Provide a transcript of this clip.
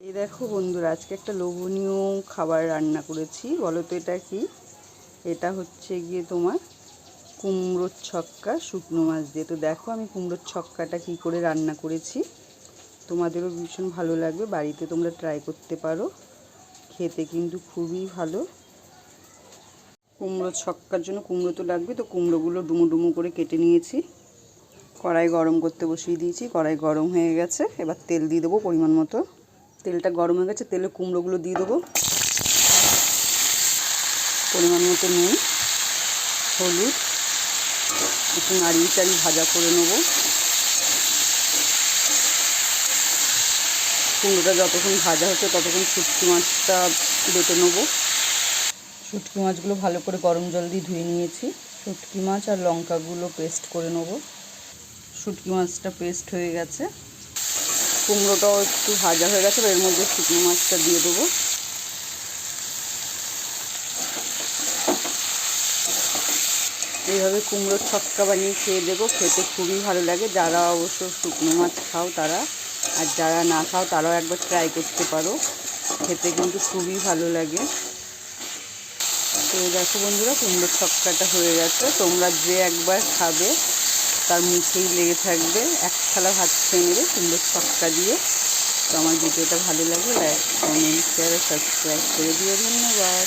এই দেখো বন্ধুরা, আজকে একটা লোভনীয় খাবার রান্না করেছি। বলো তো এটা কি? এটা হচ্ছে গিয়ে তোমার কুমড়োর ছক্কা শুকনো মাছ দিয়ে। তো দেখো আমি কুমড়োর ছক্কাটা কি করে রান্না করেছি, তোমাদেরও ভীষণ ভালো লাগবে। বাড়িতে তোমরা ট্রাই করতে পারো, খেতে কিন্তু খুবই ভালো। কুমড়োর ছক্কার জন্য কুমড়ো তো লাগবে, তো কুমড়োগুলো ডুমো ডুমো করে কেটে নিয়েছি। কড়াই গরম করতে বসিয়ে দিয়েছি, কড়াই গরম হয়ে গেছে। এবার তেল দিয়ে দেবো পরিমাণ মতো। তেলটা গরম হয়ে গেছে, তেলে কুমড়োগুলো দিয়ে দেবো। পরিমাণ মতো নুন, হলুদ, একটু নাড়িয়ে চাড়িয়ে ভাজা করে নেব। কুমড়োটা যতক্ষণ ভাজা হচ্ছে ততক্ষণ শুটকি মাছটা বেটে নেব। শুটকি মাছগুলো ভালো করে গরম জল দিয়ে ধুয়ে নিয়েছি। শুটকি মাছ আর লঙ্কাগুলো পেস্ট করে নেব। শুটকি মাছটা পেস্ট হয়ে গেছে, কুমড়োটাও একটু ভাজা হয়ে গেছে। এর মধ্যে শুকনো মাছটা দিয়ে দেবো। এইভাবে কুমড়োর ছক্কা বানিয়ে খেয়ে দেবো, খেতে খুবই ভালো লাগে। যারা অবশ্য শুকনো মাছ খাও তারা, আর যারা না খাও তারাও একবার ট্রাই করতে পারো, খেতে কিন্তু খুবই ভালো লাগে। তো দেখো বন্ধুরা, কুমড়োর ছক্কাটা হয়ে গেছে। তোমরা যে একবার খাবে তার মুখেই লেগে থাকবে, এক থালা ভাত খেয়ে নেবে কুমড়োর ছক্কা দিয়ে। তো আমার ভিডিওটা ভালো লাগে লাইক, কমেন্ট, শেয়ার, সাবস্ক্রাইব করে দিও। ধন্যবাদ।